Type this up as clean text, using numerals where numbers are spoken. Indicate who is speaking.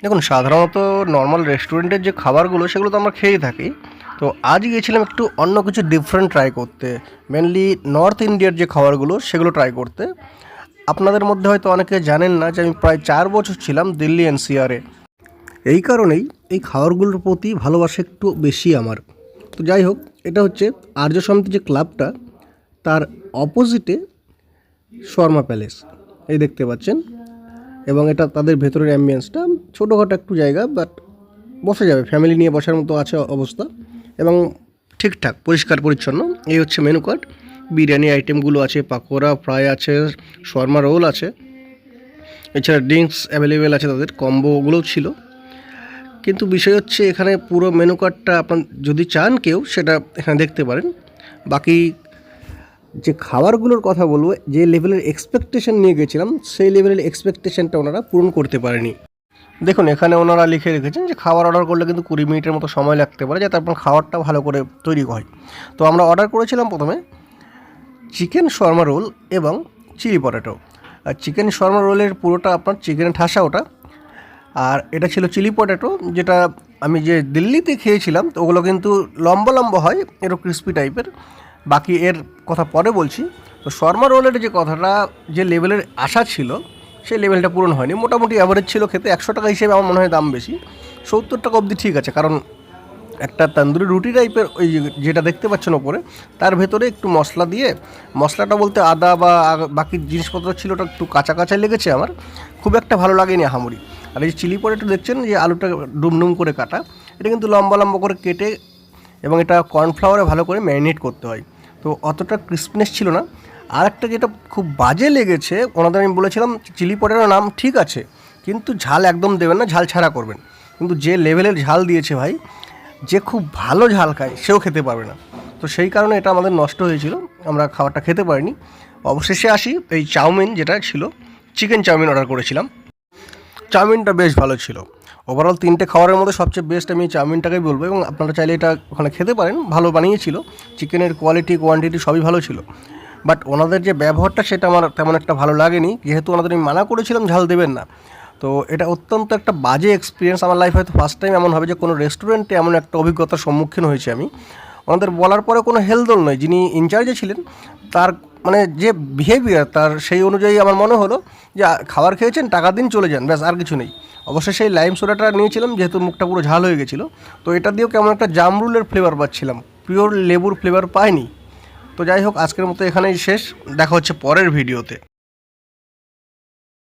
Speaker 1: দেখুন, সাধারণত নর্মাল রেস্টুরেন্টের যে খাবারগুলো সেগুলো তো আমরা খেয়েই থাকি। তো আজ গিয়েছিলাম একটু অন্য কিছু ডিফারেন্ট ট্রাই করতে। মেনলি নর্থ ইন্ডিয়ার যে খাবারগুলো সেগুলো ট্রাই করতে। আপনাদের মধ্যে হয়তো অনেকে জানেন না যে আমি প্রায় 4 বছর ছিলাম দিল্লি এনসিআরে। এই কারণেই এই খাবারগুলোর প্রতি ভালোবাসা একটু বেশি আমার। তো যাই হোক, এটা হচ্ছে আর্য সমিতি যে ক্লাবটা, তার অপোজিটে শর্মা প্যালেস, এই দেখতে পাচ্ছেন। এবং এটা তাদের ভেতরের অ্যাম্বিয়েন্সটা ছোটোখাটো একটু জায়গা, বাট বসা যাবে, ফ্যামিলি নিয়ে বসার মতো আছে অবস্থা, এবং ঠিকঠাক পরিষ্কার পরিচ্ছন্ন। এই হচ্ছে মেনু কার্ড। বিরিয়ানি আইটেমগুলো আছে, পাকোড়া ফ্রাই আছে, শর্মা রোল আছে, এছাড়া ড্রিঙ্কস অ্যাভেলেবেল আছে, তাদের কম্বোগুলোও ছিল। কিন্তু বিষয় হচ্ছে এখানে পুরো মেনু কার্ডটা আপনার যদি চান কেউ সেটা এখানে দেখতে পারেন। বাকি যে খাবারগুলোর কথা বলবো, যে লেভেলের এক্সপেকটেশন নিয়ে গেছিলাম সেই লেভেলের এক্সপেকটেশনটা ওনারা পূরণ করতে পারেনি। দেখুন, এখানে ওনারা লিখে রেখেছেন যে খাবার অর্ডার করলে কিন্তু 20 মিনিটের মতো সময় লাগতে পারে, যাতে আপনার খাবারটা ভালো করে তৈরি হয়। তো আমরা অর্ডার করেছিলাম প্রথমে চিকেন শর্মা রোল এবং চিলি পটেটো। আর চিকেন শর্মা রোলের পুরোটা আপনার চিকেনের ঠাসা ওটা, আর এটা ছিল চিলি পটেটো, যেটা আমি যে দিল্লিতে খেয়েছিলাম তো ওগুলো কিন্তু লম্বা লম্বা হয়, এরকম ক্রিস্পি টাইপের। বাকি এর কথা পরে বলছি। তো শর্মা রোলের যে কথাটা, যে লেভেলের আশা ছিল সেই লেভেলটা পূরণ হয়নি। মোটামুটি অ্যাভারেজ ছিল খেতে। 100 টাকা হিসেবে আমার মনে হয় দাম বেশি। 70 টাকা অবধি ঠিক আছে, কারণ একটা তন্দুরি রুটি টাইপের ওই যেটা দেখতে পাচ্ছেন ওপরে, তার ভেতরে একটু মশলা দিয়ে, মশলাটা বলতে আদা বা বাকি জিনিসপত্র ছিল, ওটা একটু কাঁচা কাঁচা লেগেছে আমার, খুব একটা ভালো লাগেনি আহামরি। আর এই যে চিলি পটেটো দেখছেন, যে আলুটা ডুমডুম করে কাটা, এটা কিন্তু লম্বা লম্বা করে কেটে, এবং এটা কর্নফ্লাওয়ারে ভালো করে ম্যারিনেট করতে হয়, তো অতটা ক্রিস্পনেস ছিল না। আর একটা যেটা খুব বাজে লেগেছে, ওনাদের আমি বলেছিলাম চিলি পটেটোর নাম ঠিক আছে, কিন্তু ঝাল একদম দেবেন না, ঝাল ছাড়া করবেন। কিন্তু যে লেভেলের ঝাল দিয়েছে ভাই, যে খুব ভালো ঝাল খায় সেও খেতে পারবে না। তো সেই কারণে এটা আমাদের নষ্ট হয়েছিল, আমরা খাবারটা খেতে পারিনি। অবশেষে আসি এই চাউমিন যেটা ছিল, চিকেন চাউমিন অর্ডার করেছিলাম। চাউমিনটা বেশ ভালো ছিল। ওভারঅল 3টে খাবারের মধ্যে সবচেয়ে বেস্ট আমি চাউমিনটাকেই বলবো, এবং আপনারা চাইলে এটা ওখানে খেতে পারেন, ভালো বানিয়েছিল। চিকেনের কোয়ালিটি কোয়ান্টিটি সবই ভালো ছিল। বাট ওনাদের যে ব্যবহারটা সেটা আমার তেমন একটা ভালো লাগেনি, যেহেতু ওনাদের আমি মানা করেছিলাম ঝাল দেবেন না। তো এটা অত্যন্ত একটা বাজে এক্সপিরিয়েন্স আমার লাইফে, হয়তো ফার্স্ট টাইম এমন হবে যে কোনো রেস্টুরেন্টে এমন একটা অভিজ্ঞতার সম্মুখীন হয়েছি আমি। ওনাদের বলার পরে কোনো হেলদোল নয়, যিনি ইনচার্জে ছিলেন তার মানে যে বিহেভিয়ার, তার সেই অনুযায়ী আমার মনে হলো যে খাবার খেয়েছেন, টাকা দিন, চলে যান, ব্যাস, আর কিছু নেই। অবশ্যই সেই লাইম সোডাটা নিয়েছিলাম, যেহেতু মুখটা পুরো ঝাল হয়ে গেছিলো। তো এটা দিয়েও কেমন একটা জামরুলের ফ্লেভার পাচ্ছিলাম, পিওর লেবুর ফ্লেভার পাইনি। তো যাই হোক, আজকের মতো এখানেই শেষ। দেখা হচ্ছে পরের ভিডিওতে।